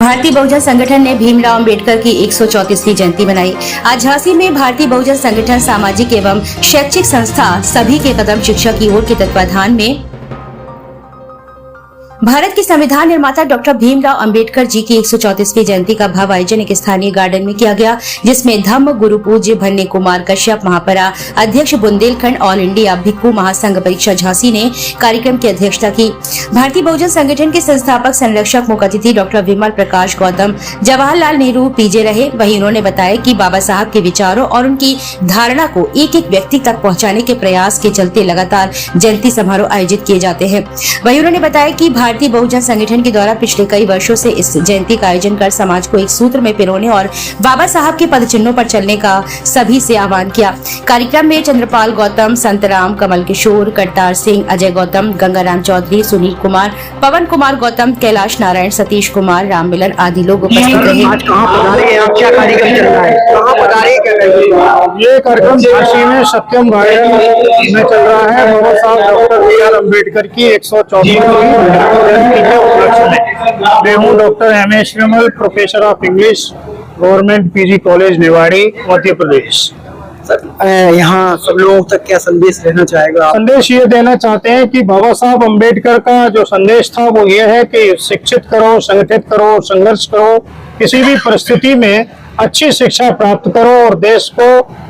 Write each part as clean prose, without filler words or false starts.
भारतीय बहुजन संगठन ने भीमराव अंबेडकर की 134वीं जयंती मनाई। आज झांसी में भारतीय बहुजन संगठन सामाजिक एवं शैक्षिक संस्था सभी के कदम शिक्षा की ओर के तत्वाधान में भारत के संविधान निर्माता डॉक्टर भीमराव अंबेडकर जी की 134वीं जयंती का भव्य आयोजन एक स्थानीय गार्डन में किया गया, जिसमें धम्म गुरु पूज्य भन्ने कुमार कश्यप महापरा अध्यक्ष बुंदेलखंड ऑल इंडिया भिक्खु महासंघ परीक्षा झांसी ने कार्यक्रम की अध्यक्षता की। भारतीय बहुजन संगठन के संस्थापक संरक्षक मुख्य अतिथि डॉक्टर विमल प्रकाश गौतम जवाहरलाल नेहरू पीजे रहे। वहीं उन्होंने बताया कि बाबा साहब के विचारों और उनकी धारणा को एक एक व्यक्ति तक पहुँचाने के प्रयास के चलते लगातार जयंती समारोह आयोजित किए जाते हैं। वहीं उन्होंने बताया कि भारतीय बहुजन संगठन के द्वारा पिछले कई वर्षों से इस जयंती का आयोजन कर समाज को एक सूत्र में पिरोने और बाबा साहब के पदचिन्हों पर चलने का सभी से आह्वान किया। कार्यक्रम में चंद्रपाल गौतम, संतराम, कमल किशोर, करतार सिंह, अजय गौतम, गंगाराम चौधरी, सुनील कुमार, पवन कुमार गौतम, कैलाश नारायण, सतीश कुमार, राम मिलन आदि लोग उपस्थित रहे। ये कार्यक्रम झांसी में सत्यम गार्डन में चल रहा है। बाबा साहब डॉक्टर बी आर अम्बेडकर की 134वीं मैं हूँ doctor M S. Vimal, professor of English, government PG college Niwari, Madhya Pradesh. यहाँ सब लोगों तक क्या संदेश देना चाहेगा? संदेश ये देना चाहते हैं कि बाबा साहब अम्बेडकर का जो संदेश था वो ये है कि शिक्षित करो, संगठित करो, संघर्ष करो, किसी भी परिस्थिति में अच्छी शिक्षा प्राप्त करो और देश को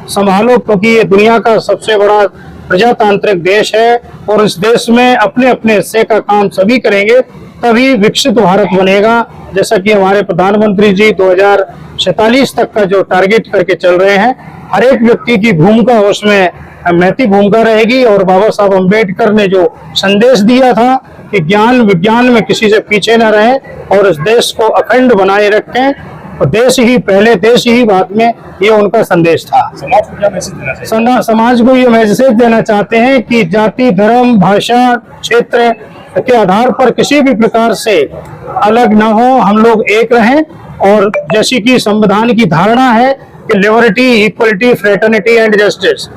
संभालो, क्योंकि ये दुनिया का सबसे बड़ा प्रजातांत्रिक देश है और इस देश में अपने अपने हिस्से का काम सभी करेंगे तभी विकसित भारत बनेगा। जैसा कि हमारे प्रधानमंत्री जी 2047 तक का जो टारगेट करके चल रहे हैं, हर एक व्यक्ति की भूमिका उसमें महती भूमिका रहेगी। और बाबा साहब अम्बेडकर ने जो संदेश दिया था कि ज्ञान विज्ञान में किसी से पीछे न रहे और इस देश को अखंड बनाए रखें, तो देश ही पहले देश ही बाद में, ये उनका संदेश था। समाज को ये मैसेज देना चाहते हैं कि जाति, धर्म, भाषा, क्षेत्र के आधार पर किसी भी प्रकार से अलग न हो, हम लोग एक रहें। और जैसी कि संविधान की धारणा है कि liberty, equality, fraternity and justice,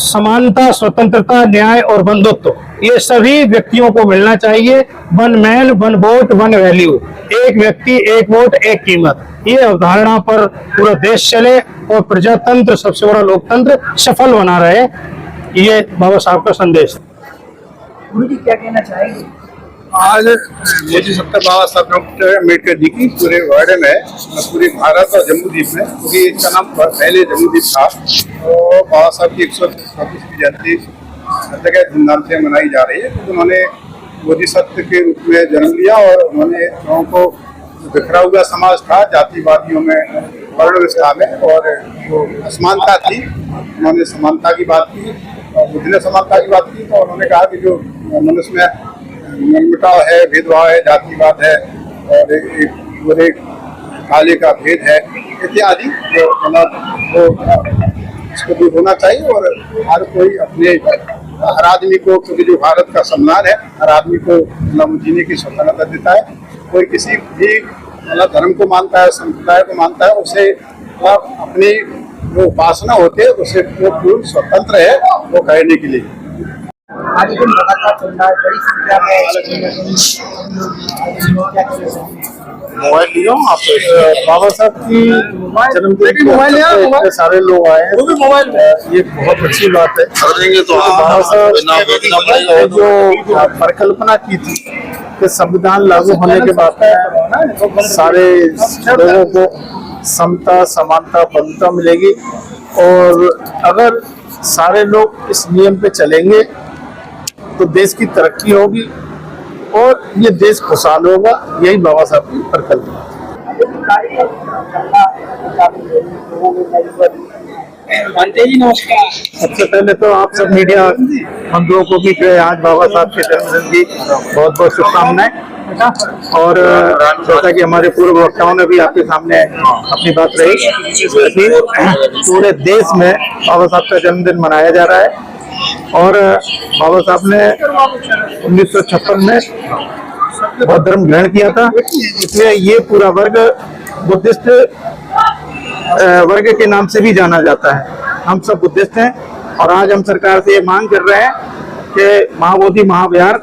समानता, स्वतंत्रता, न्याय और बंधुत्व, ये सभी व्यक्तियों को मिलना चाहिए। One man one vote one value, एक व्यक्ति एक वोट एक कीमत, ये अवधारणा पर पूरा देश चले और प्रजातंत्र, सबसे बड़ा लोकतंत्र सफल बना रहे। ये बाबा साहब का संदेश। गुरु जी क्या कहना चाहेंगे? आज मुझे सबका बाबा साहब डॉक्टर अम्बेडकर जी की पूरे वर्ल्ड में, पूरे भारत और जम्मू द्वीप में, क्योंकि इसका नाम पहले जम्मू द्वीप था, तो बाबा साहब की 134वीं जयंती हर जगह धूमधाम से मनाई जा रही है। तो उन्होंने बोधिसत्व के रूप में जन्म लिया और उन्होंने लोगों को बिखरा हुआ समाज था, जातिवादियों में, वर्ण व्यवस्था में, और जो असमानता थी, उन्होंने समानता की बात की और बुद्ध ने समानता की बात की। तो उन्होंने कहा कि जो मनुष्य में मनमुटाव है, भेदभाव है, जातिवाद है और एक बुरे काले का भेद है इत्यादि, जो इसको दूर होना चाहिए। और हर कोई अपने, हर आदमी को, क्योंकि जो भारत का संविधान है, हर आदमी को जीने की स्वतंत्रता देता है। कोई किसी भी धर्म को मानता है, संप्रदाय को मानता है, उसे अपनी जो उपासना होती है उससे वो पूर्ण स्वतंत्र है वो करने के लिए। आज दिन लगातार चल रहा है, बड़ी संख्या में मोबाइल लियो आप। बाबा साहब की जन्मदिन पे सारे लोग आए हैं, मोबाइल, ये बहुत अच्छी बात है। बाबा साहब जो परिकल्पना की थी कि संविधान लागू होने के बाद सारे लोगों को समता, समानता, बंधुता मिलेगी और अगर सारे लोग इस नियम पे चलेंगे तो देश की तरक्की होगी और ये देश खुशहाल होगा। यही बाबा साहब की परिकल्पना। सबसे पहले तो आप सब मीडिया बंधुओं को भी आज बाबा साहब के जन्मदिन की बहुत बहुत शुभकामनाएं। और जैसा कि हमारे पूर्व वक्ताओं ने भी आपके सामने अपनी बात रही, पूरे देश में बाबा साहब का जन्मदिन मनाया जा रहा है। और बाबा साहब ने 1956 में बौद्ध धर्म ग्रहण किया था, इसलिए ये पूरा वर्ग बुद्धिस्ट वर्ग के नाम से भी जाना जाता है। हम सब बुद्धिस्ट हैं और आज हम सरकार से ये मांग कर रहे हैं कि महाबोधि महाविहार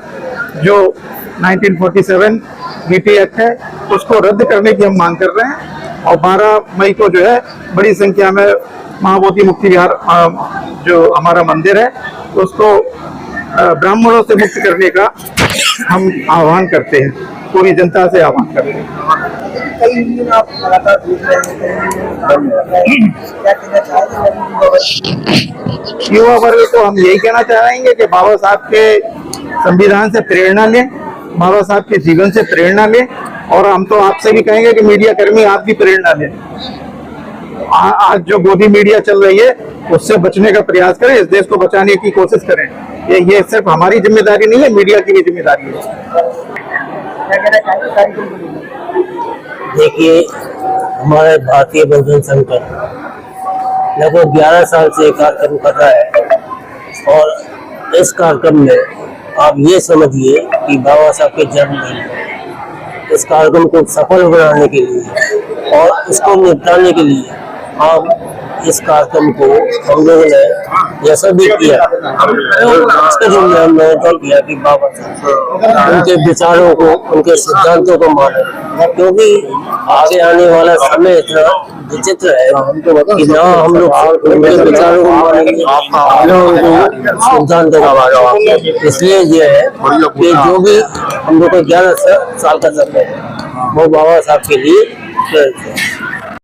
जो 1947 नीति एक्ट है उसको रद्द करने की हम मांग कर रहे हैं। और 12 मई को जो है बड़ी संख्या में महाबोधि मुक्ति विहार जो हमारा मंदिर है उसको ब्राह्मणों से मुक्त करने का हम आह्वान करते हैं, पूरी जनता से आह्वान करते हैं। कई दिन आप लगातार देख रहे हैं, क्या कहना चाहेंगे युवा वर्ग को हम यही कहना चाहेंगे कि बाबा साहब के संविधान से प्रेरणा लें, बाबा साहब के जीवन से प्रेरणा लें, और हम तो आपसे भी कहेंगे कि मीडिया कर्मी आप भी प्रेरणा लें। आज जो गोदी मीडिया चल रही है उससे बचने का प्रयास करें, इस देश को बचाने की कोशिश करें। ये सिर्फ हमारी जिम्मेदारी नहीं है, मीडिया की भी जिम्मेदारी है। क्या कहना चाहेंगे कार्यक्रम को लेकर? देखिए, हमारे भारतीय बंधन संगठन लगभग 11 साल से कार्यक्रम कर रहा है, और इस कार्यक्रम में आप ये समझिए कि बाबा साहब के जन्मदिन इस कार्यक्रम को सफल बनाने के लिए और इसको निपटाने के लिए हम इस कार्यक्रम को हम लोगों ने जैसा भी किया हमने जो किया कि बाबा साहब उनके विचारों को, उनके सिद्धांतों को माने, क्योंकि आगे आने वाला समय इतना विचित्र है कि ना हम लोग उनके विचारों को मानेंगे ना उनको सिद्धांतों को मानेंगे। इसलिए ये है कि जो भी हम लोग को 11 साल का समय है वो बाबा साहब के लिए